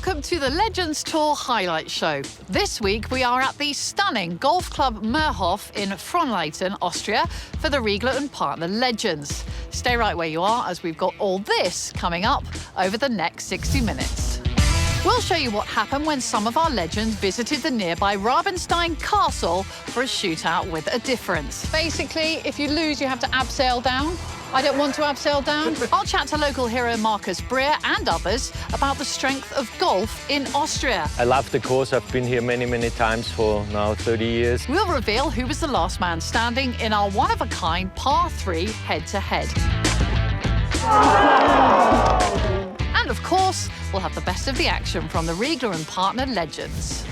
Welcome to the Legends Tour Highlight Show. This week we are at the stunning golf club Meerhof in Frohnleiten, Austria for the Riegler and Partner Legends. Stay right where you are as we've got all this coming up over the next 60 minutes. We'll show you what happened when some of our legends visited the nearby Rabenstein Castle for a shootout with a difference. Basically, if you lose, you have to abseil down. I don't want to abseil down. I'll chat to local hero Markus Breer and others about the strength of golf in Austria. I love the course. I've been here many times for now 30 years. We'll reveal who was the last man standing in our one-of-a-kind par 3 head-to-head. And of course, we'll have the best of the action from the Riegler and Partner Legends.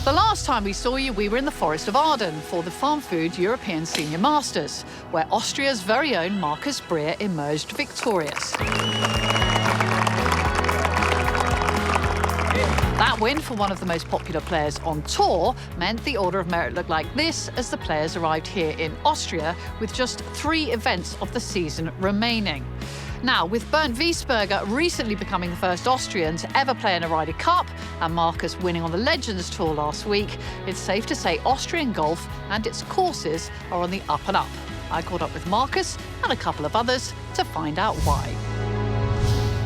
The last time we saw you, we were in the Forest of Arden for the Farm Food European Senior Masters, where Austria's very own Markus Breer emerged victorious. That win for one of the most popular players on tour meant the order of merit looked like this as the players arrived here in Austria with just 3 events of the season remaining. Now, with Bernd Wiesberger recently becoming the first Austrian to ever play in a Ryder Cup and Markus winning on the Legends Tour last week, it's safe to say Austrian golf and its courses are on the up and up. I caught up with Markus and a couple of others to find out why.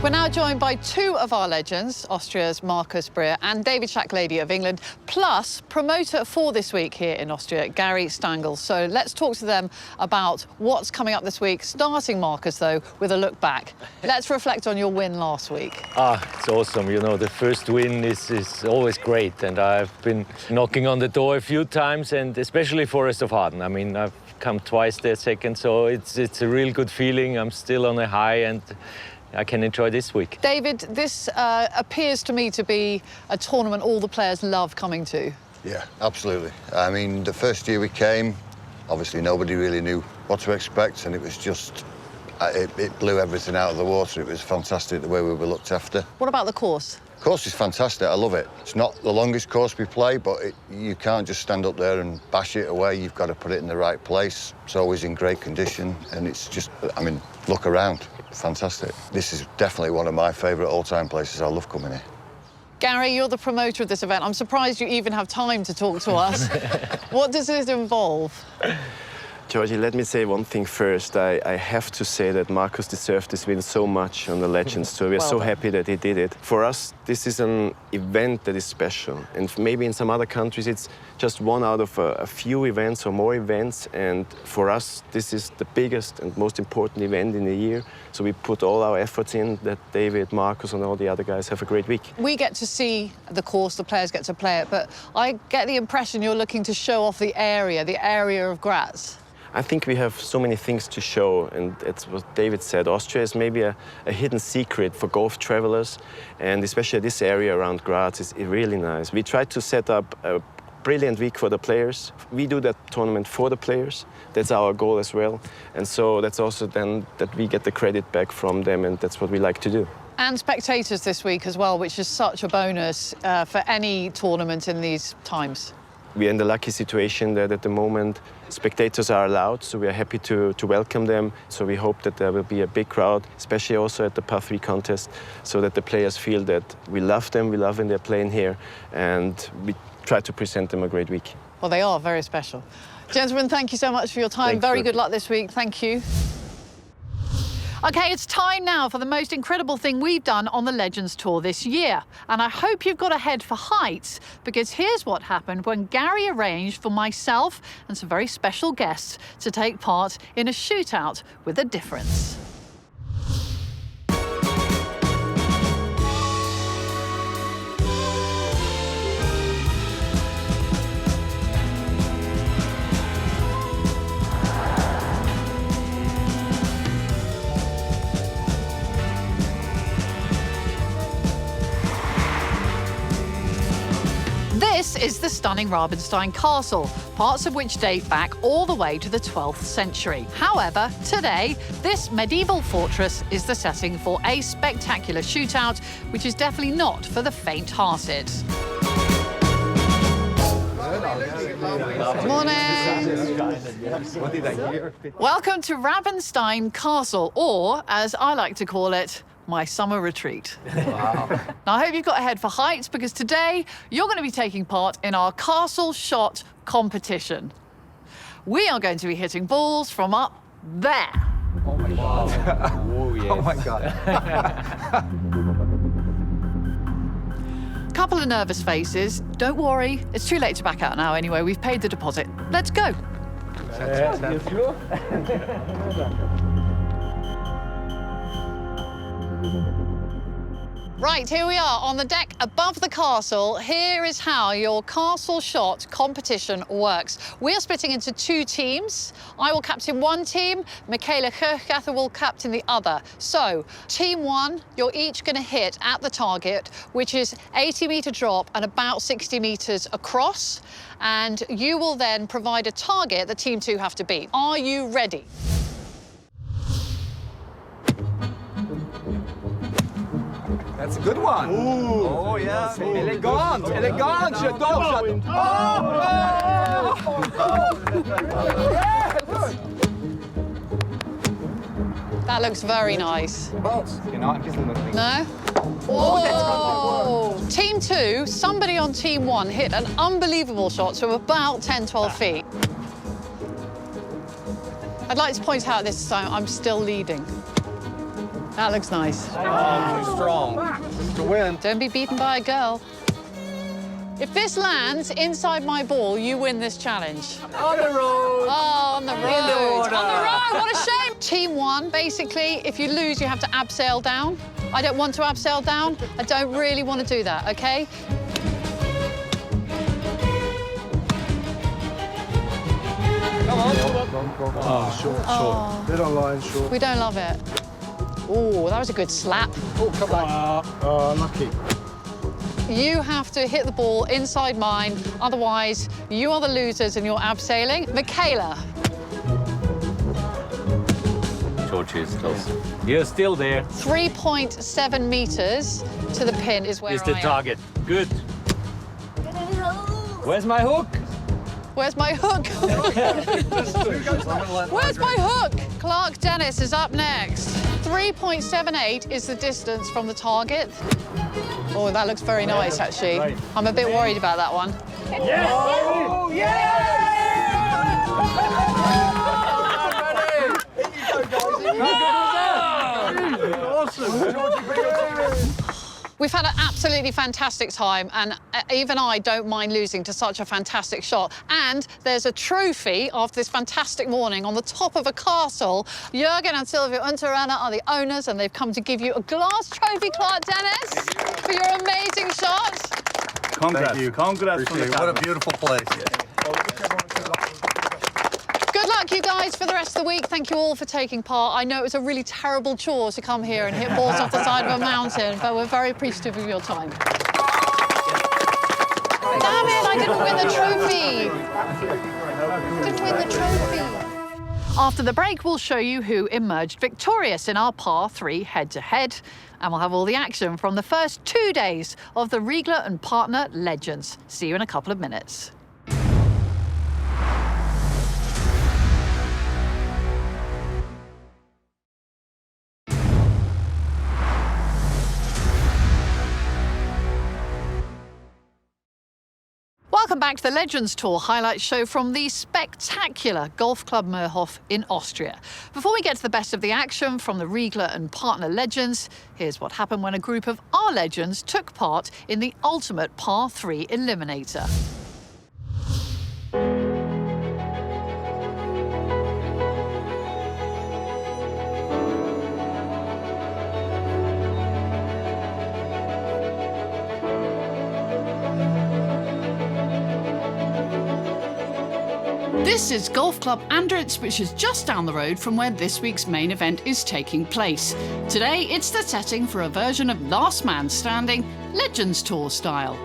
We're now joined by 2 of our legends, Austria's Markus Breer and David Shacklady of England, plus promoter for this week here in Austria, Gary Stangl. So let's talk to them about what's coming up this week, starting, Markus, though, with a look back. Let's reflect on your win last week. It's awesome. You know, the first win is always great, and I've been knocking on the door a few times, and especially Forest of Arden. I mean, I've come twice there second, so it's a real good feeling. I'm still on a high, and I can enjoy this week. David, this appears to me to be a tournament all the players love coming to. Yeah, absolutely. I mean, the first year we came, obviously nobody really knew what to expect, and it was just, it blew everything out of the water. It was fantastic the way we were looked after. What about the course? The course is fantastic. I love it. It's not the longest course we play, but you can't just stand up there and bash it away. You've got to put it in the right place. It's always in great condition, and it's just, I mean, look around. Fantastic. This is definitely one of my favourite all-time places. I love coming here. Gary, you're the promoter of this event. I'm surprised you even have time to talk to us. What does it involve? Georgie, let me say one thing first. I have to say that Markus deserved this win so much on the Legends Tour. We're so happy that he did it. For us, this is an event that is special. And maybe in some other countries, it's just one out of a few events or more events. And for us, this is the biggest and most important event in the year. So we put all our efforts in that David, Markus, and all the other guys have a great week. We get to see the course, the players get to play it, but I get the impression you're looking to show off the area of Graz. I think we have so many things to show, and it's what David said. Austria is maybe a hidden secret for golf travelers, and especially this area around Graz is really nice. We tried to set up a brilliant week for the players. We do that tournament for the players. That's our goal as well. And so that's also then that we get the credit back from them, and that's what we like to do. And spectators this week as well, which is such a bonus for any tournament in these times. We're in the lucky situation that at the moment spectators are allowed, so we are happy to welcome them. So we hope that there will be a big crowd, especially also at the par 3 contest, so that the players feel that we love them, we love when they're playing here, and we try to present them a great week. Well, they are very special. Gentlemen, thank you so much for your time. Thanks, very good luck this week. Thank you. OK, it's time now for the most incredible thing we've done on the Legends Tour this year. And I hope you've got a head for heights, because here's what happened when Gary arranged for myself and some very special guests to take part in a shootout with a difference. This is the stunning Rabenstein Castle, parts of which date back all the way to the 12th century. However, today, this medieval fortress is the setting for a spectacular shootout, which is definitely not for the faint-hearted. Morning. Welcome to Rabenstein Castle, or, as I like to call it, my summer retreat. Wow. Now, I hope you've got a head for heights, because today you're going to be taking part in our castle shot competition. We are going to be hitting balls from up there. Oh my God. Oh, yes. Oh my God. Couple of nervous faces. Don't worry, it's too late to back out now anyway. We've paid the deposit. Let's go. Right, here we are on the deck above the castle. Here is how your castle shot competition works. We are splitting into 2 teams. I will captain one team, Michaela Kirchgather will captain the other. So, team 1, you're each going to hit at the target, which is 80-metre drop and about 60 metres across. And you will then provide a target that team 2 have to beat. Are you ready? That's a good one. Ooh. Oh, yeah. Elegant, elegant, j'adore, j'adore. That looks very nice. No? Oh! Team 2, somebody on team 1 hit an unbelievable shot from about 10, 12 feet. I'd like to point out this time I'm still leading. That looks nice. Oh, strong. To win. Don't be beaten by a girl. If this lands inside my ball, you win this challenge. On the road. Oh, on the road. In the water. On the road, what a shame. Team 1, basically, if you lose, you have to abseil down. I don't want to abseil down. I don't really want to do that, OK? Come on. Oh, short. Bit on line, short. We don't love it. Oh, that was a good slap. Oh, come on. Lucky. You have to hit the ball inside mine, otherwise you are the losers and you're abseiling. Michaela. George is close. You're still there. 3.7 metres to the pin is where Is the I am. target. Good. Where's my hook? Where's my hook? Where's my hook? Clark Dennis is up next. 3.78 is the distance from the target. Oh, that looks very nice, actually. Right. I'm a bit worried about that one. Yes! Oh, yeah! We've had an absolutely fantastic time, and even I don't mind losing to such a fantastic shot. And there's a trophy after this fantastic morning on the top of a castle. Jürgen and Silvia Unterrenner are the owners, and they've come to give you a glass trophy, Clark Dennis, for your amazing shot. Congrats. Congrats. What a beautiful place. Good luck, you guys, for the rest of the week. Thank you all for taking part. I know it was a really terrible chore to come here and hit balls off the side of a mountain, but we're very appreciative of your time. Damn it, I didn't win the trophy. Didn't win the trophy. After the break, we'll show you who emerged victorious in our par 3 head-to-head. And we'll have all the action from the first 2 days of the Riegler and Partner Legends. See you in a couple of minutes. Welcome back to the Legends Tour highlight show from the spectacular Golf Club Mörhof in Austria. Before we get to the best of the action from the Riegler and Partner Legends, here's what happened when a group of our legends took part in the ultimate par 3 eliminator. This is Golf Club Andritz, which is just down the road from where this week's main event is taking place. Today, it's the setting for a version of Last Man Standing, Legends Tour style.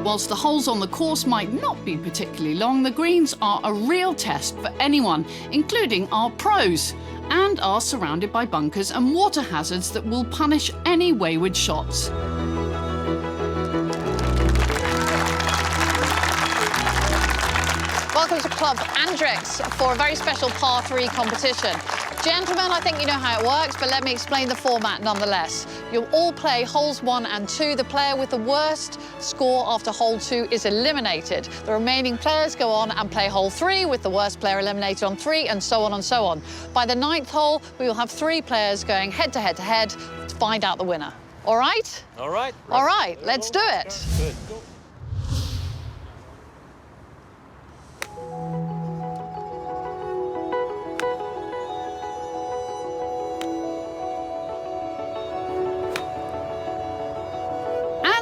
Whilst the holes on the course might not be particularly long, the greens are a real test for anyone, including our pros, and are surrounded by bunkers and water hazards that will punish any wayward shots. Welcome to Club Andrex for a very special par 3 competition. Gentlemen, I think you know how it works, but let me explain the format nonetheless. You'll all play holes 1 and 2. The player with the worst score after hole 2 is eliminated. The remaining players go on and play hole 3 with the worst player eliminated on 3, and so on and so on. By the 9th hole, we will have 3 players going head to head to find out the winner. All right? All right. All right, let's do it. Good.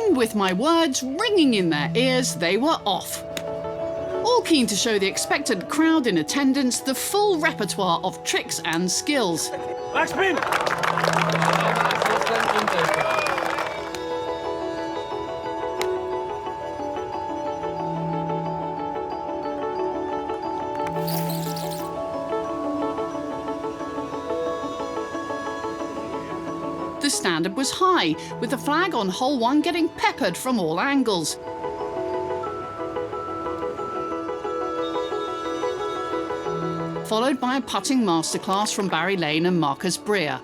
And with my words ringing in their ears, they were off. All keen to show the expectant crowd in attendance the full repertoire of tricks and skills. Backspin! The standard was high, with the flag on hole 1 getting peppered from all angles. Followed by a putting masterclass from Barry Lane and Marcus Breer.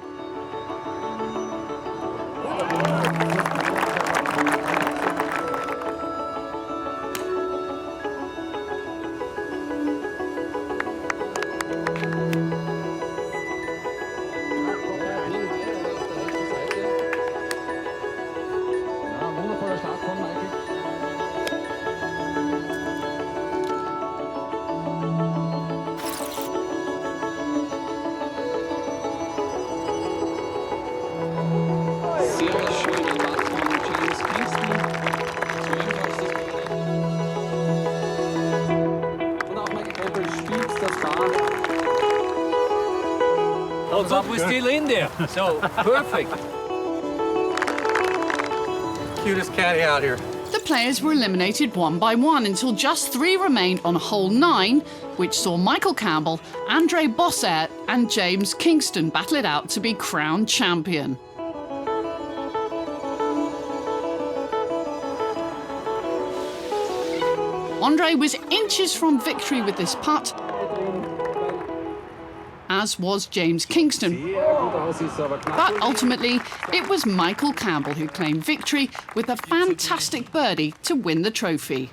But we're still in there, so perfect. Cutest caddy out here. The players were eliminated one by one until just 3 remained on hole 9, which saw Michael Campbell, Andre Bossert and James Kingston battle it out to be crowned champion. Andre was inches from victory with this putt, as was James Kingston. But ultimately, it was Michael Campbell who claimed victory with a fantastic birdie to win the trophy.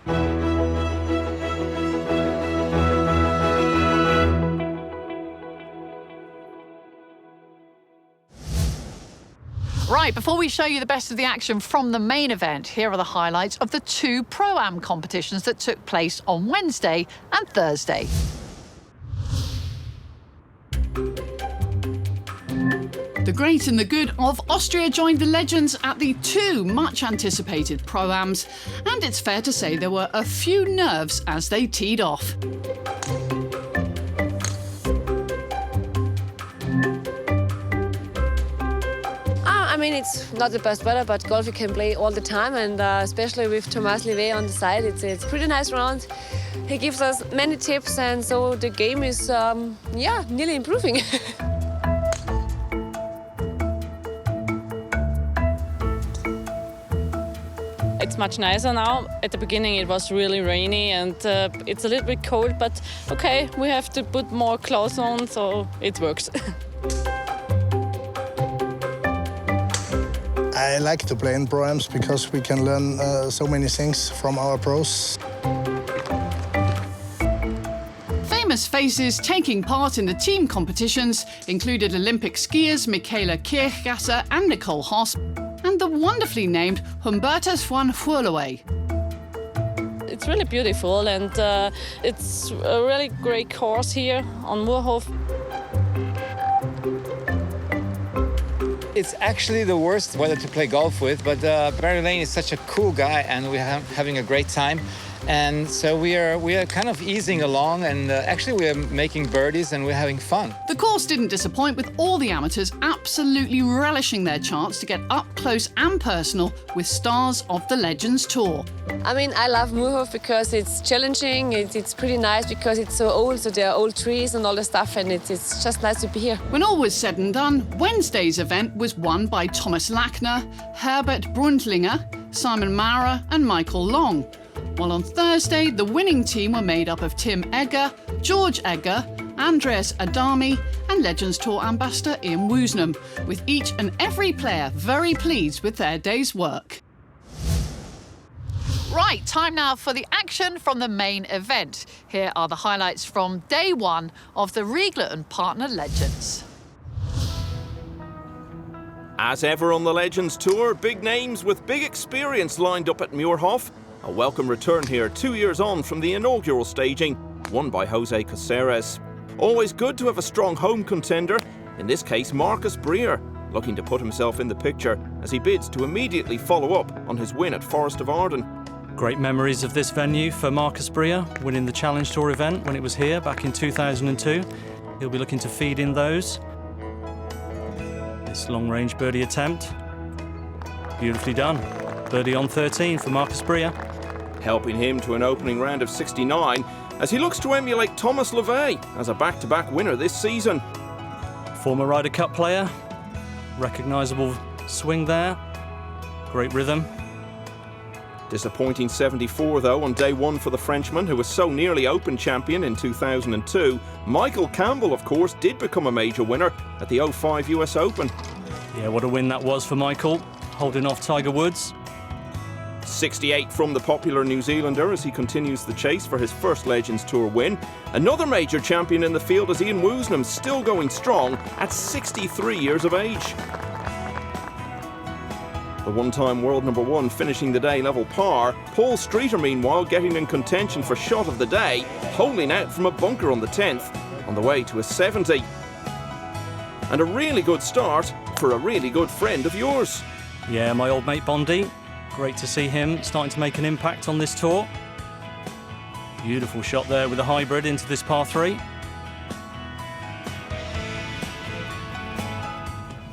Right, before we show you the best of the action from the main event, here are the highlights of the 2 Pro-Am competitions that took place on Wednesday and Thursday. The great and the good of Austria joined the legends at the 2 much-anticipated Pro-Ams, and it's fair to say there were a few nerves as they teed off. I mean, it's not the best weather, but golf you can play all the time, and especially with Thomas Livet on the side, it's pretty nice round. He gives us many tips, and so the game is, nearly improving. It's much nicer now. At the beginning it was really rainy and it's a little bit cold, but okay, we have to put more clothes on, so it works. I like to play in Pro-Ams because we can learn so many things from our pros. Famous faces taking part in the team competitions included Olympic skiers Michaela Kirchgasser and Nicole Hoss, and the wonderfully named Humbertus van Voorlewey. It's really beautiful, and it's a really great course here on Moorhof. It's actually the worst weather to play golf with, but Barry Lane is such a cool guy, and we're having a great time. And so we are kind of easing along, and actually we are making birdies and we're having fun. The course didn't disappoint, with all the amateurs absolutely relishing their chance to get up close and personal with stars of the Legends Tour. I mean, I love Moorhof because it's challenging, it's pretty nice because it's so old, so there are old trees and all the stuff, and it's just nice to be here. When all was said and done, Wednesday's event was won by Thomas Lackner, Herbert Brundlinger, Simon Maurer and Michael Long. while on Thursday the winning team were made up of Tim Egger, George Egger, Andreas Adami and Legends Tour ambassador Ian Woosnam, with each and every player very pleased with their day's work. Right, time now for the action from the main event. Here are the highlights from day one of the Riegler and Partner Legends. As ever on the Legends Tour, big names with big experience lined up at Muirhof. A welcome return here 2 years on from the inaugural staging, won by Jose Caceres. Always good to have a strong home contender, in this case Marcus Breer, looking to put himself in the picture as he bids to immediately follow up on his win at Forest of Arden. Great memories of this venue for Marcus Breer, winning the Challenge Tour event when it was here back in 2002. He'll be looking to feed in those. This long-range birdie attempt, beautifully done. Birdie on 13 for Marcus Breer. Helping him to an opening round of 69 as he looks to emulate Thomas LeVay as a back-to-back winner this season. Former Ryder Cup player, recognisable swing there, great rhythm. Disappointing 74 though on day one for the Frenchman, who was so nearly Open champion in 2002. Michael Campbell, of course, did become a major winner at the 05 US Open. Yeah, what a win that was for Michael, holding off Tiger Woods. 68 from the popular New Zealander as he continues the chase for his first Legends Tour win. Another major champion in the field is Ian Woosnam, still going strong at 63 years of age. The one-time world number one finishing the day level par. Paul Streeter, meanwhile, getting in contention for shot of the day, holing out from a bunker on the 10th, on the way to a 70. And a really good start for a really good friend of yours. Yeah, my old mate Bondi. Great to see him starting to make an impact on this tour. Beautiful shot there with a hybrid into this par 3.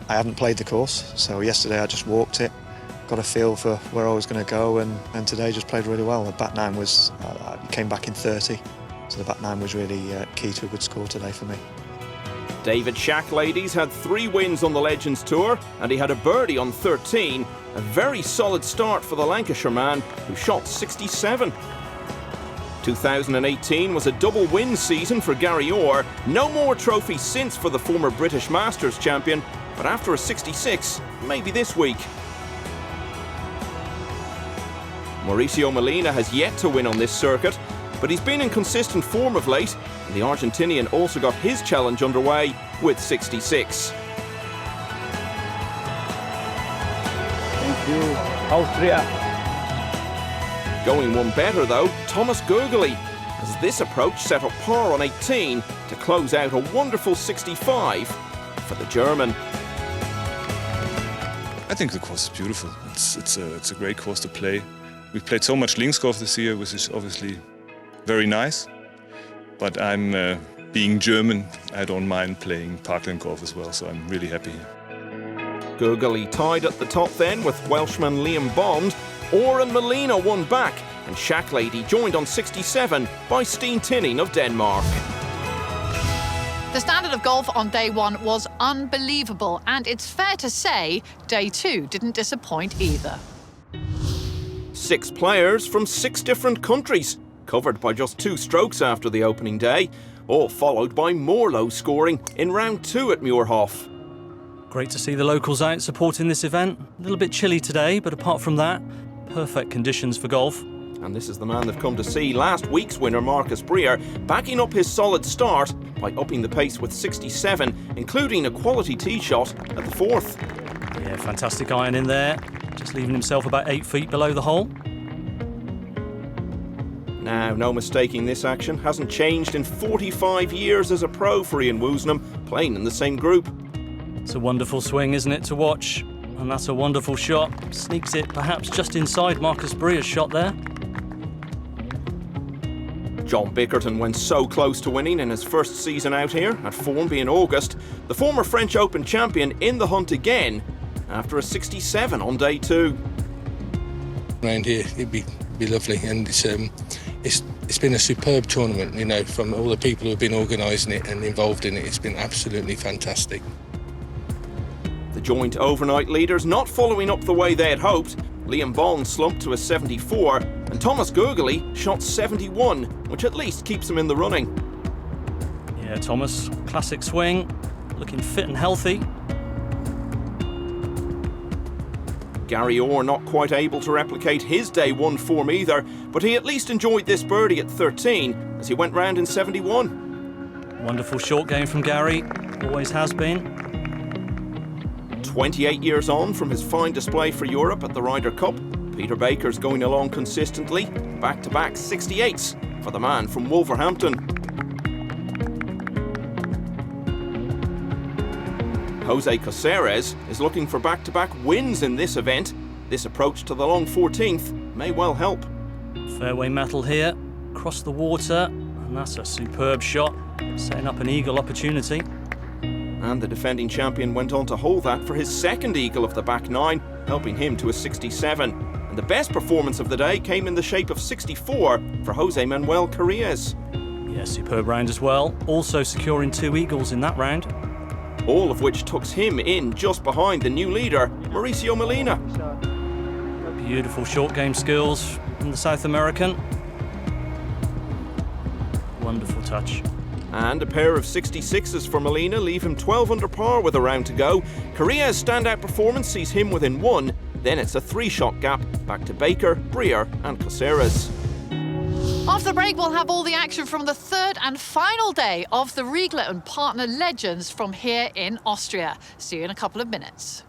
I hadn't played the course, so yesterday I just walked it, got a feel for where I was going to go, and today just played really well. The back 9 was, I came back in 30, so the back 9 was really key to a good score today for me. David Shack, ladies, had 3 wins on the Legends Tour, and he had a birdie on 13. A very solid start for the Lancashire man, who shot 67. 2018 was a double win season for Gary Orr. No more trophies since for the former British Masters champion, but after a 66, maybe this week. Mauricio Molina has yet to win on this circuit, but he's been in consistent form of late, and the Argentinian also got his challenge underway with 66. Thank you, Austria. Going one better though, Thomas Gurgely, as this approach set up par on 18 to close out a wonderful 65 for the German. I think the course is beautiful. It's a great course to play. We've played so much links golf this year, which is obviously very nice. But I'm being German, I don't mind playing parkland golf as well, so I'm really happy here. Gurgely tied at the top then with Welshman Liam Bond. Orr and Molina won back, and Shacklady joined on 67 by Steen Tinning of Denmark. The standard of golf on day one was unbelievable, and it's fair to say day two didn't disappoint either. 6 players from 6 different countries, covered by just 2 strokes after the opening day, all followed by more low scoring in round 2 at Muirhof. Great to see the locals out supporting this event. A little bit chilly today, but apart from that, perfect conditions for golf. And this is the man they've come to see, last week's winner Marcus Breer, backing up his solid start by upping the pace with 67, including a quality tee shot at the 4th. Yeah, fantastic iron in there, just leaving himself about 8 feet below the hole. Now, no mistaking this action, hasn't changed in 45 years as a pro for Ian Woosnam, playing in the same group. It's a wonderful swing, isn't it, to watch? And that's a wonderful shot. Sneaks it perhaps just inside Marcus Breer's shot there. John Bickerton went so close to winning in his first season out here, at Formby in August. The former French Open champion in the hunt again, after a 67 on day 2. Around here, it'd be lovely, and it's been a superb tournament, you know, from all the people who have been organising it and involved in it. It's been absolutely fantastic. The joint overnight leaders not following up the way they had hoped, Liam Vaughan slumped to a 74, and Thomas Gurgely shot 71, which at least keeps him in the running. Yeah, Thomas, classic swing, looking fit and healthy. Gary Orr not quite able to replicate his day one form either, but he at least enjoyed this birdie at 13 as he went round in 71. Wonderful short game from Gary, always has been. 28 years on from his fine display for Europe at the Ryder Cup, Peter Baker's going along consistently, back-to-back 68s for the man from Wolverhampton. Jose Caceres is looking for back-to-back wins in this event. This approach to the long 14th may well help. Fairway metal here, across the water, and that's a superb shot, setting up an eagle opportunity. And the defending champion went on to hold that for his second eagle of the back nine, helping him to a 67. And the best performance of the day came in the shape of 64 for Jose Manuel Carrilles. Yeah, superb round as well, also securing 2 eagles in that round. All of which tucks him in just behind the new leader, Mauricio Molina. Beautiful short game skills from the South American. Wonderful touch. And a pair of 66s for Molina leave him 12 under par with a round to go. Carrilles' standout performance sees him within 1. Then it's a 3-shot gap back to Baker, Breer and Caceres. After the break, we'll have all the action from the third and final day of the Riegler and Partner Legends from here in Austria. See you in a couple of minutes.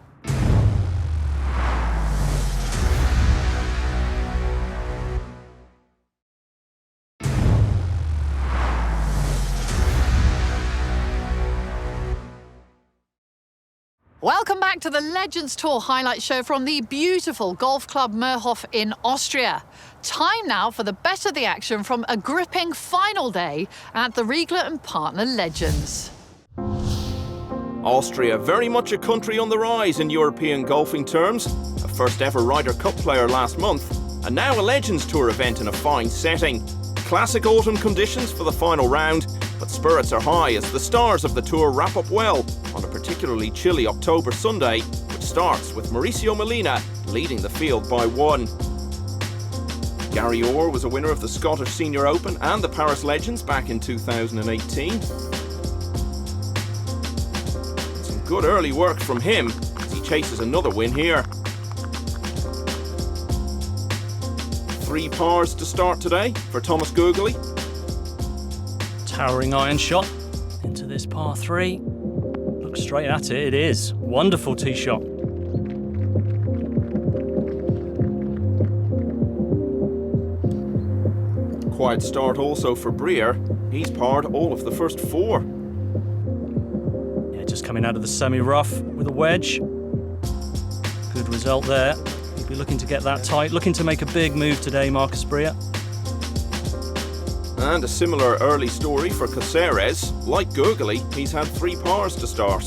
Welcome back to the Legends Tour highlight show from the beautiful golf club Meerhof in Austria. Time now for the best of the action from a gripping final day at the Riegler and Partner Legends. Austria, very much a country on the rise in European golfing terms. A first ever Ryder Cup player last month, and now a Legends Tour event in a fine setting. Classic autumn conditions for the final round, but spirits are high as the stars of the tour wrap up well on a particularly chilly October Sunday, which starts with Mauricio Molina leading the field by 1. Gary Orr was a winner of the Scottish Senior Open and the Paris Legends back in 2018. Some good early work from him as he chases another win here. 3 pars to start today for Thomas Gurgely. Towering iron shot into this par 3. Look straight at it, it is. Wonderful tee shot. Quiet start also for Breer. He's parred all of the first 4. Yeah, just coming out of the semi-rough with a wedge. Good result there. He'll be looking to get that tight, looking to make a big move today, Marcus Breer. And a similar early story for Caceres. Like Gurgely, he's had 3 pars to start.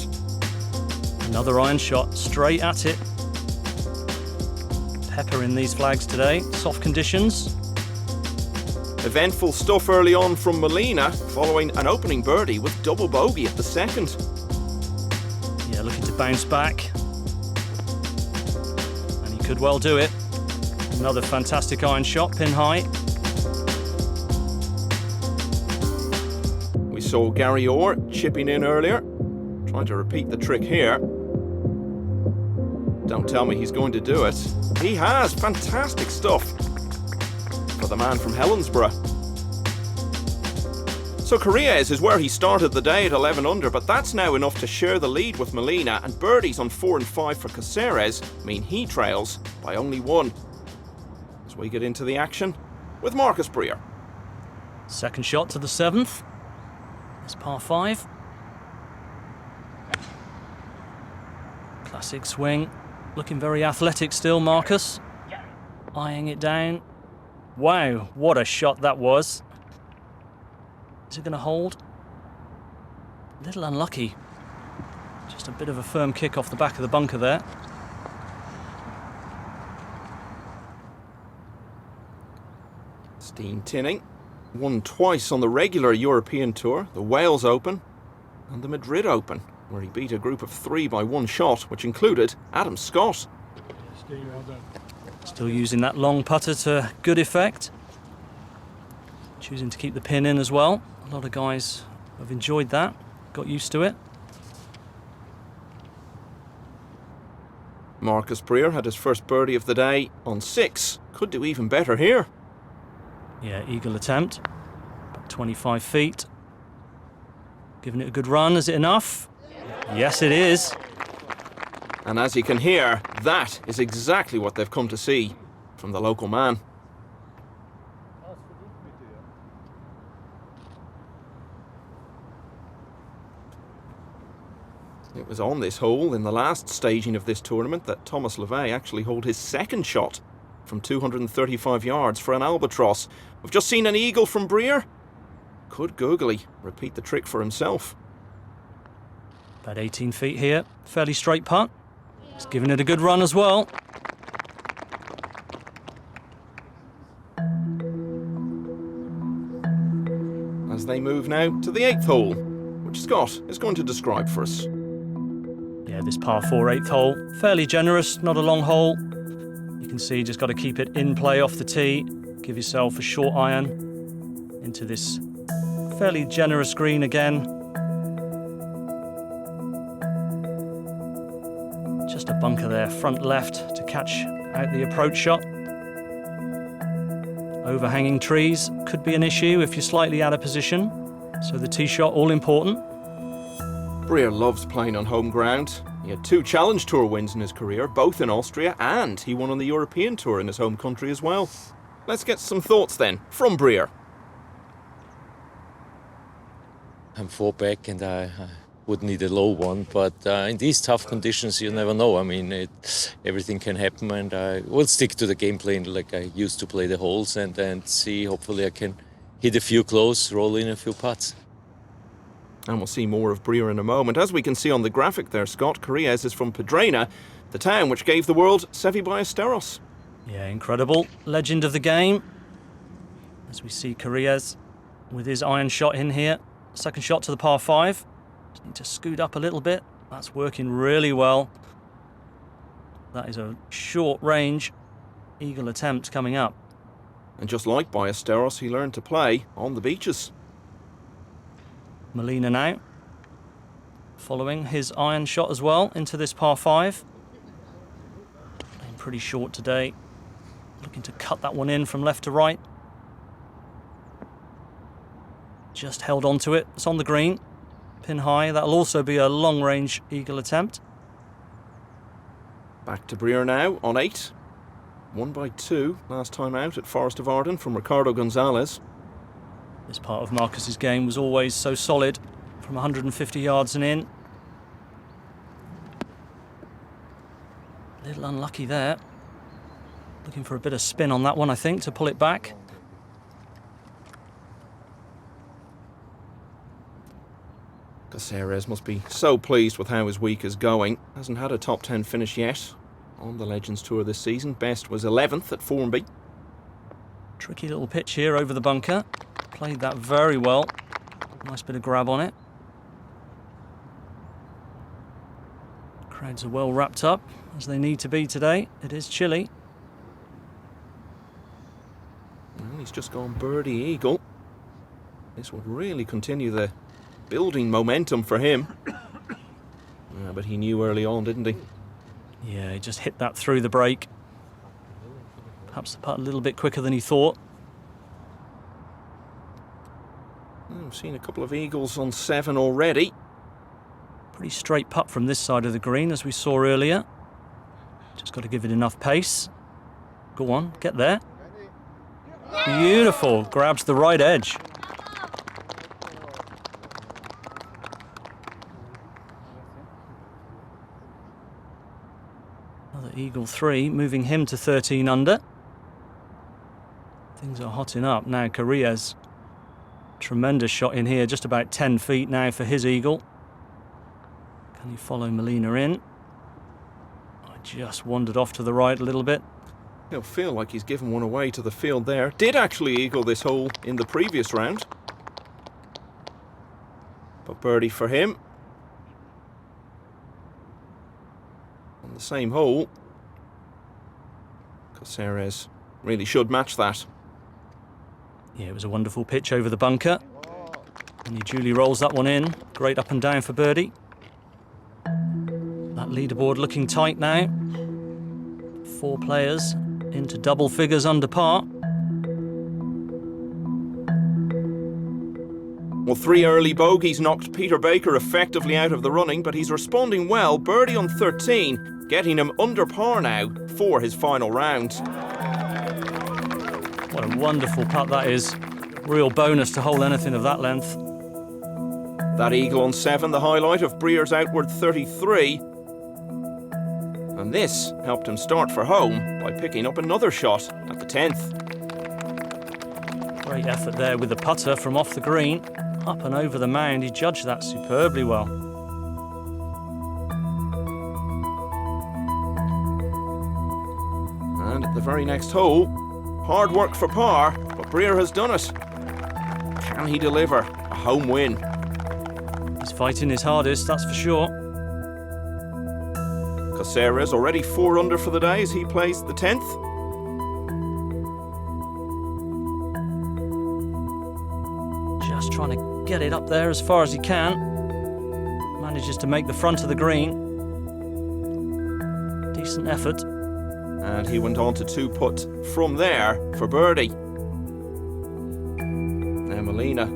Another iron shot, straight at it. Pepper in these flags today, soft conditions. Eventful stuff early on from Molina, following an opening birdie with double bogey at the second. Yeah, looking to bounce back. And he could well do it. Another fantastic iron shot, pin high. We saw Gary Orr chipping in earlier, trying to repeat the trick here. Don't tell me he's going to do it. He has. Fantastic stuff for the man from Helensburgh. So Carrilles is where he started the day at 11 under, but that's now enough to share the lead with Molina, and birdies on 4 and 5 for Caceres mean he trails by only 1. As we get into the action with Marcus Breer. Second shot to the 7th. It's par 5. Classic swing. Looking very athletic still, Marcus. Eyeing it down. Wow, what a shot that was. Is it going to hold? A little unlucky. Just a bit of a firm kick off the back of the bunker there. Steen Tinning won twice on the regular European Tour, the Wales Open and the Madrid Open, where he beat a group of 3 by 1 shot, which included Adam Scott. Still using that long putter to good effect. Choosing to keep the pin in as well. A lot of guys have enjoyed that, got used to it. Marcus Breer had his first birdie of the day on 6. Could do even better here. Yeah, eagle attempt. About 25 feet. Giving it a good run. Is it enough? Yes, it is. And as you can hear, that is exactly what they've come to see from the local man. It was on this hole in the last staging of this tournament that Thomas Levay actually holed his second shot from 235 yards for an albatross. We've just seen an eagle from Breer. Could Googly repeat the trick for himself? About 18 feet here. Fairly straight putt. He's giving it a good run as well. As they move now to the 8th hole, which Scott is going to describe for us. Yeah, this par 4 8th hole. Fairly generous, not a long hole. You can see you just got to keep it in play off the tee. Give yourself a short iron into this fairly generous green again. Just a bunker there, front left to catch out the approach shot. Overhanging trees could be an issue if you're slightly out of position. So the tee shot, all important. Breer loves playing on home ground. He had 2 Challenge Tour wins in his career, both in Austria, and he won on the European Tour in his home country as well. Let's get some thoughts then from Breer. I'm 4 back and I would need a low one, but in these tough conditions you never know. I mean, everything can happen, and I will stick to the game plan like I used to play the holes and see, hopefully I can hit a few close, roll in a few putts. And we'll see more of Breer in a moment. As we can see on the graphic there, Scott, Carrilles is from Pedrena, the town which gave the world Seve Ballesteros. Yeah, incredible. Legend of the game. As we see Carrilles with his iron shot in here. Second shot to the par 5. Just need to scoot up a little bit. That's working really well. That is a short range eagle attempt coming up. And just like Ballesteros, he learned to play on the beaches. Molina now, following his iron shot as well into this par 5. Playing pretty short today. Looking to cut that one in from left to right. Just held onto it. It's on the green. Pin high. That'll also be a long range eagle attempt. Back to Breer now on 8. 1 by 2 last time out at Forest of Arden from Ricardo Gonzalez. This part of Marcus's game was always so solid from 150 yards and in. A little unlucky there. Looking for a bit of spin on that one, I think, to pull it back. Caceres must be so pleased with how his week is going. Hasn't had a top 10 finish yet on the Legends Tour this season. Best was 11th at Formby. Tricky little pitch here over the bunker. Played that very well. Nice bit of grab on it. Crowds are well wrapped up, as they need to be today. It is chilly. Well, he's just gone birdie eagle. This would really continue the building momentum for him. But he knew early on, didn't he? Yeah, he just hit that through the break. Perhaps the putt a little bit quicker than he thought. I've seen a couple of eagles on 7 already. Pretty straight putt from this side of the green, as we saw earlier. Just got to give it enough pace. Go on, get there. Beautiful, grabs the right edge. Another eagle 3, moving him to 13 under. Things are hotting up now. Carrilles, tremendous shot in here, just about 10 feet now for his eagle. Can he follow Molina in? I just wandered off to the right a little bit. He'll feel like he's given one away to the field there. Did actually eagle this hole in the previous round. But birdie for him. On the same hole. Caceres really should match that. Yeah, it was a wonderful pitch over the bunker. And he duly rolls that one in. Great up and down for birdie. That leaderboard looking tight now. 4 players into double figures under par. Well, 3 early bogeys knocked Peter Baker effectively out of the running, but he's responding well. Birdie on 13, getting him under par now for his final round. What a wonderful putt that is. Real bonus to hold anything of that length. That eagle on 7, the highlight of Breer's outward 33. And this helped him start for home by picking up another shot at the 10th. Great effort there with the putter from off the green. Up and over the mound, he judged that superbly well. And at the very next hole, hard work for par, but Breer has done it. Can he deliver a home win? He's fighting his hardest, that's for sure. Caceres already 4 under for the day as he plays the 10th. Just trying to get it up there as far as he can. Manages to make the front of the green. Decent effort. And he went on to 2-putt from there for birdie. Now Molina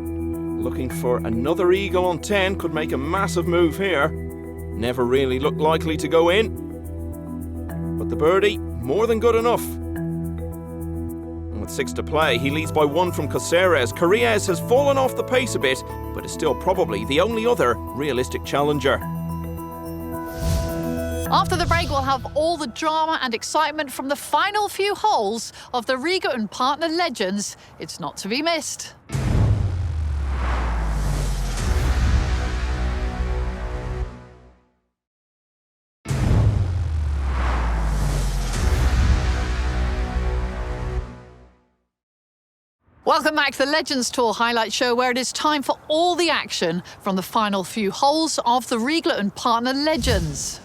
looking for another eagle on 10, could make a massive move here. Never really looked likely to go in. But the birdie, more than good enough. And with 6 to play, he leads by 1 from Caceres. Caceres has fallen off the pace a bit, but is still probably the only other realistic challenger. After the break, we'll have all the drama and excitement from the final few holes of the Riegler and Partner Legends. It's not to be missed. Welcome back to the Legends Tour highlight show, where it is time for all the action from the final few holes of the Riegler and Partner Legends.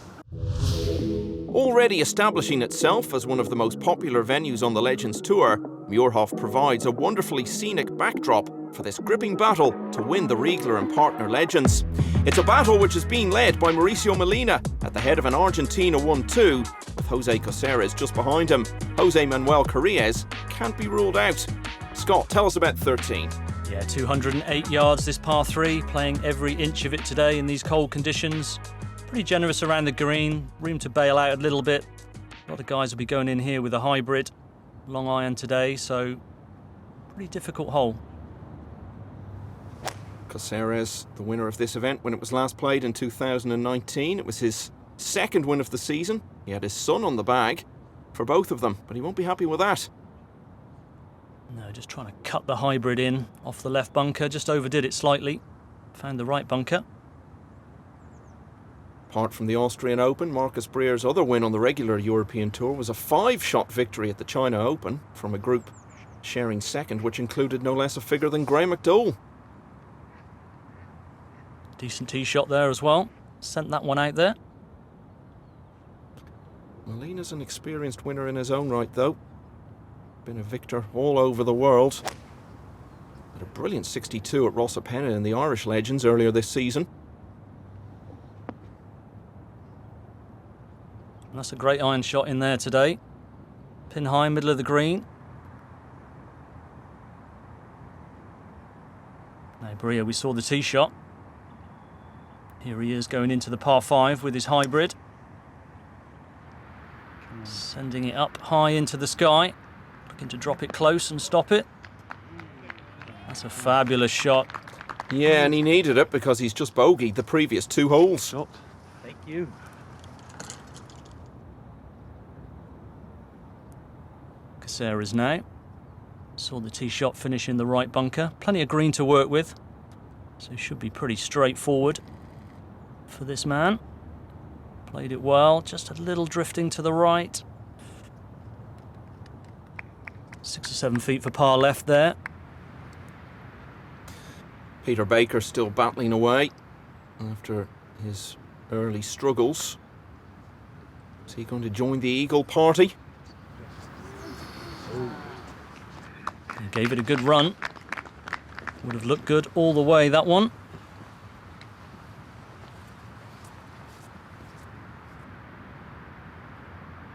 Already establishing itself as one of the most popular venues on the Legends Tour, Muirhof provides a wonderfully scenic backdrop for this gripping battle to win the Riegler and Partner Legends. It's a battle which is being led by Mauricio Molina at the head of an Argentina 1-2, with Jose Caceres just behind him. Jose Manuel Caceres can't be ruled out. Scott, tell us about 13. Yeah, 208 yards this par 3, playing every inch of it today in these cold conditions. Pretty generous around the green, room to bail out a little bit. A lot of guys will be going in here with a hybrid, long iron today, so pretty difficult hole. Caceres, the winner of this event when it was last played in 2019. It was his second win of the season. He had his son on the bag for both of them, but he won't be happy with that. No, just trying to cut the hybrid in off the left bunker, just overdid it slightly. Found the right bunker. Apart from the Austrian Open, Marcus Breer's other win on the regular European Tour was a 5-shot victory at the China Open from a group sharing second, which included no less a figure than Graham McDowell. Decent tee shot there as well. Sent that one out there. Molina's an experienced winner in his own right, though. Been a victor all over the world. Had a brilliant 62 at Rosapenna in the Irish Legends earlier this season. And that's a great iron shot in there today. Pin high, middle of the green. Now Breer, we saw the tee shot. Here he is going into the par 5 with his hybrid. Sending it up high into the sky. Looking to drop it close and stop it. That's a fabulous shot. Yeah, and he needed it because he's just bogeyed the previous 2 holes. Thank you. Caceres now. Saw the tee shot finish in the right bunker. Plenty of green to work with. So it should be pretty straightforward for this man. Played it well, just a little drifting to the right. 6 or 7 feet for par left there. Peter Baker still battling away after his early struggles. Is he going to join the Eagle party? He gave it a good run. Would have looked good all the way, that one.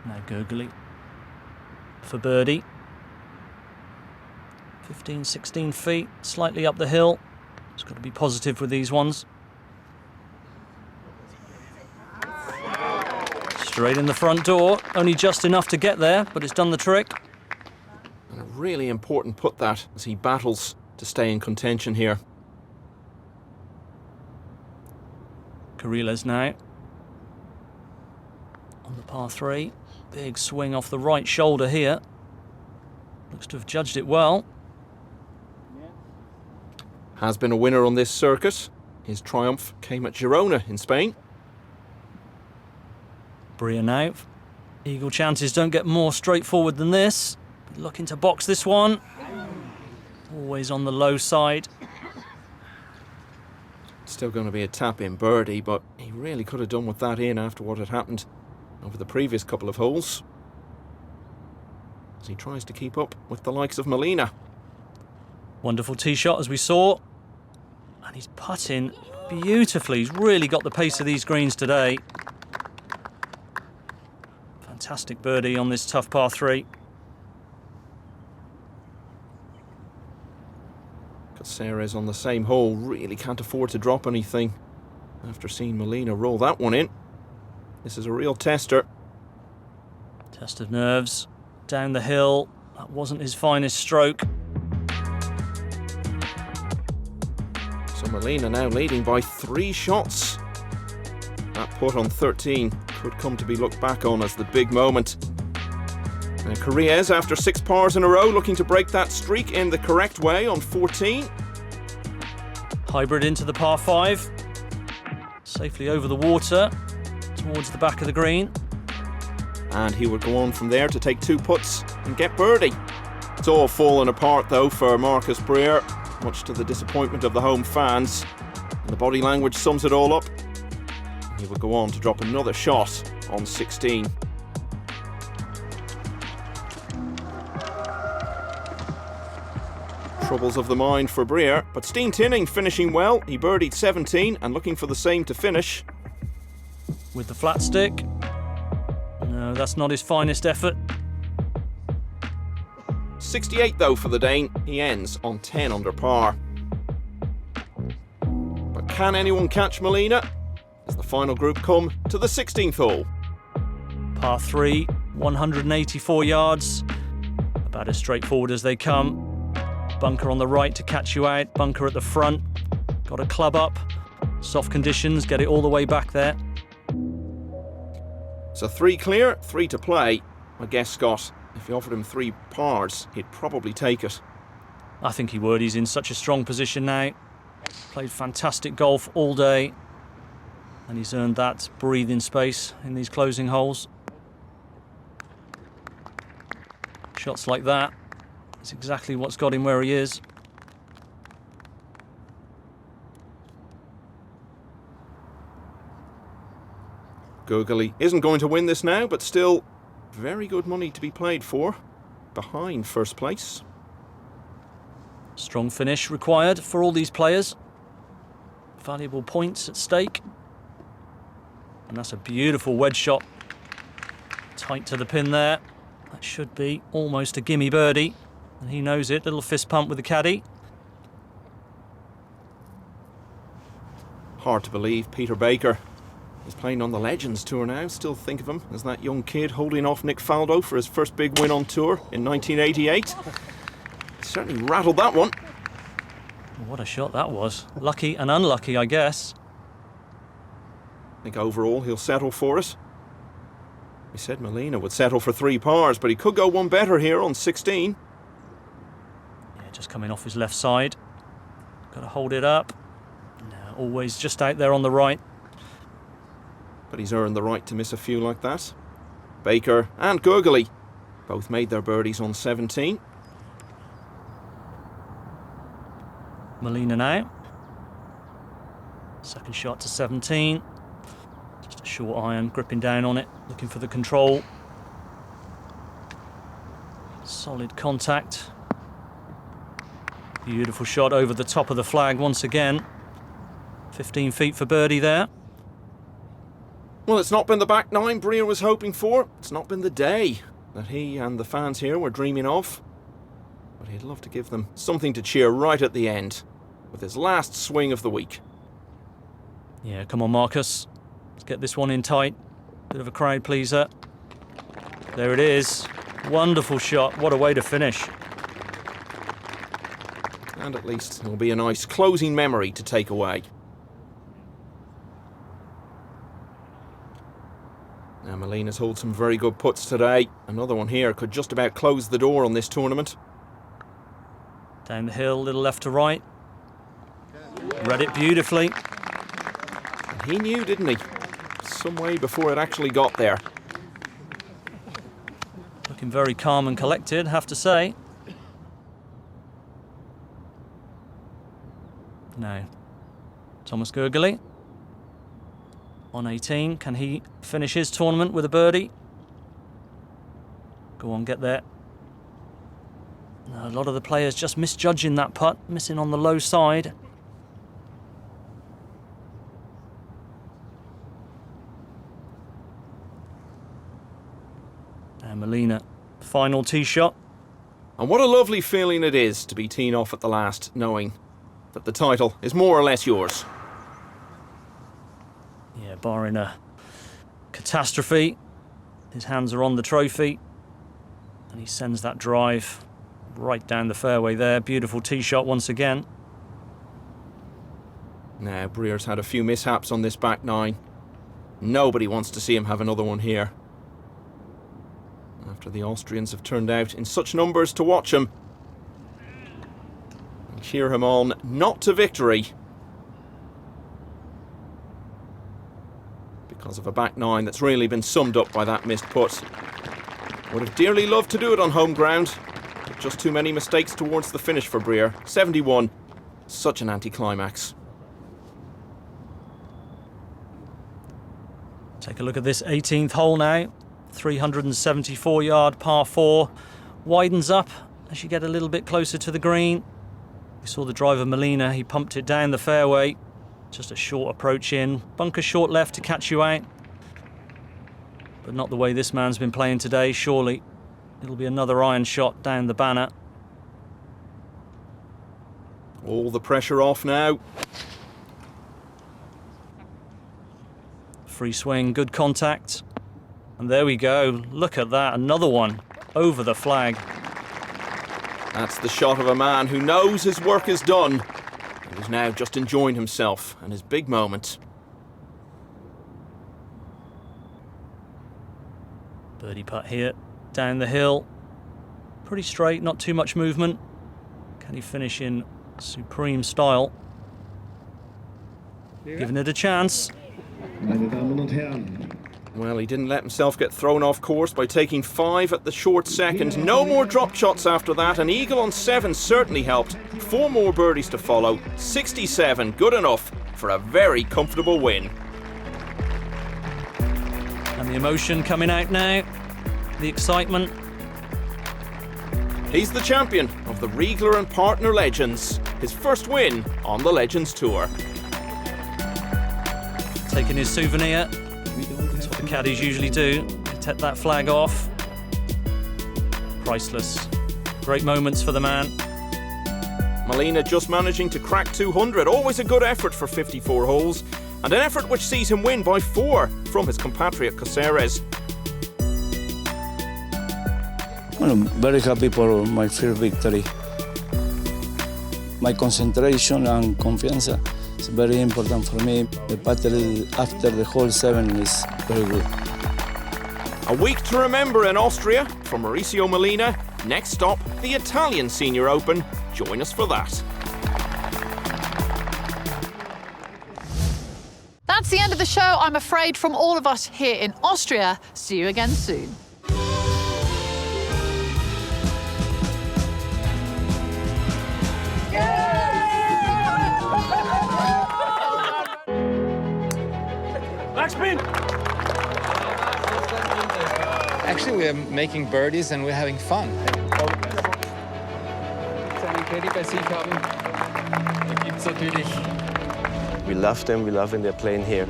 Now Gurgley for birdie. 15, 16 feet, slightly up the hill. It's got to be positive with these ones. Straight in the front door, only just enough to get there, but it's done the trick. And a really important putt that as he battles to stay in contention here. Carriles now on the par 3. Big swing off the right shoulder here. Looks to have judged it well. Has been a winner on this circuit. His triumph came at Girona in Spain. Bria now. Eagle chances don't get more straightforward than this. Looking to box this one. Always on the low side. Still going to be a tap-in birdie, but he really could have done with that in after what had happened over the previous couple of holes. As he tries to keep up with the likes of Molina. Wonderful tee shot as we saw. And he's putting beautifully. He's really got the pace of these greens today. Fantastic birdie on this tough par 3. Caceres on the same hole really can't afford to drop anything after seeing Molina roll that one in. This is a real tester. Test of nerves. Down the hill. That wasn't his finest stroke. So Molina now leading by 3 shots. That putt on 13 could come to be looked back on as the big moment. And Carriles, after 6 pars in a row, looking to break that streak in the correct way on 14. Hybrid into the par 5. Safely over the water towards the back of the green. And he would go on from there to take 2 putts and get birdie. It's all fallen apart though for Marcus Breer, much to the disappointment of the home fans. And the body language sums it all up. He would go on to drop another shot on 16. Troubles of the mind for Breer, but Steen Tinning finishing well. He birdied 17 and looking for the same to finish. With the flat stick. No, that's not his finest effort. 68 though for the Dane. He ends on 10 under par. But can anyone catch Molina? As the final group come to the 16th hole. Par 3, 184 yards. About as straightforward as they come. Bunker on the right to catch you out. Bunker at the front. Got a club up. Soft conditions, get it all the way back there. So 3 clear, 3 to play. I guess, Scott, if you offered him 3 pars, he'd probably take it. I think he would. He's in such a strong position now. Played fantastic golf all day. And he's earned that breathing space in these closing holes. Shots like that. That's exactly what's got him where he is. Gurgley isn't going to win this now, but still very good money to be played for. Behind first place. Strong finish required for all these players. Valuable points at stake. And that's a beautiful wedge shot. Tight to the pin there. That should be almost a gimme birdie. And he knows it. Little fist pump with the caddy. Hard to believe Peter Baker is playing on the Legends Tour now. Still think of him as that young kid holding off Nick Faldo for his first big win on tour in 1988. Certainly rattled that one. What a shot that was. Lucky and unlucky, I guess. I think overall he'll settle for it. We said Molina would settle for 3 pars, but he could go one better here on 16. Yeah, just coming off his left side. Got to hold it up. No, always just out there on the right. But he's earned the right to miss a few like that. Baker and Gurgley both made their birdies on 17. Molina now. Second shot to 17. Just a short iron, gripping down on it, looking for the control. Solid contact. Beautiful shot over the top of the flag once again. 15 feet for birdie there. Well, it's not been the back nine Breer was hoping for. It's not been the day that he and the fans here were dreaming of. But he'd love to give them something to cheer right at the end with his last swing of the week. Yeah, come on, Marcus. Let's get this one in tight. Bit of a crowd pleaser. There it is. Wonderful shot. What a way to finish. And at least it'll be a nice closing memory to take away. Now Molina's hold some very good putts today. Another one here could just about close the door on this tournament. Down the hill, little left to right. Read it beautifully. And he knew, didn't he? Some way before it actually got there. Looking very calm and collected, have to say. Now, Thomas Gurgely on 18. Can he finish his tournament with a birdie? Go on, get there. A lot of the players just misjudging that putt, missing on the low side. And Molina, final tee shot. And what a lovely feeling it is to be teeing off at the last, knowing that the title is more or less yours. Yeah, barring a catastrophe, his hands are on the trophy. And he sends that drive right down the fairway there. Beautiful tee shot once again. Now, Breer's had a few mishaps on this back nine. Nobody wants to see him have another one here. After the Austrians have turned out in such numbers to watch him and cheer him on, not to victory, because of a back nine that's really been summed up by that missed putt. Would have dearly loved to do it on home ground, but just too many mistakes towards the finish for Breer. 71, such an anticlimax. Take a look at this 18th hole now. 374-yard par 4. Widens up as you get a little bit closer to the green. We saw the driver Molina, he pumped it down the fairway. Just a short approach in. Bunker short left to catch you out. But not the way this man's been playing today, surely. It'll be another iron shot down the banner. All the pressure off now. Free swing, good contact. And there we go. Look at that. Another one over the flag. That's the shot of a man who knows his work is done and is now just enjoying himself and his big moment. Birdie putt here. Down the hill. Pretty straight, not too much movement. Can he finish in supreme style? Giving it a chance. Well, he didn't let himself get thrown off course by taking 5 at the short second. No more drop shots after that. An eagle on 7 certainly helped. 4 more birdies to follow. 67, good enough for a very comfortable win. And the emotion coming out now. The excitement. He's the champion of the Riegler and Partner Legends. His first win on the Legends Tour. Taking his souvenir. That's what the caddies usually do. They take that flag off. Priceless. Great moments for the man. Molina just managing to crack 200. Always a good effort for 54 holes. And an effort which sees him win by 4 from his compatriot Caceres. Well, I'm very happy for my first victory. My concentration and confianza is very important for me. The pattern after the hole 7 is very good. A week to remember in Austria for Mauricio Molina. Next stop, the Italian Senior Open. Join us for that. That's the end of the show, I'm afraid, from all of us here in Austria. See you again soon. Backspin! Actually, we're making birdies and we're having fun. Caddy bei sich haben, da gibt's natürlich. We love them, we love when they're playing here.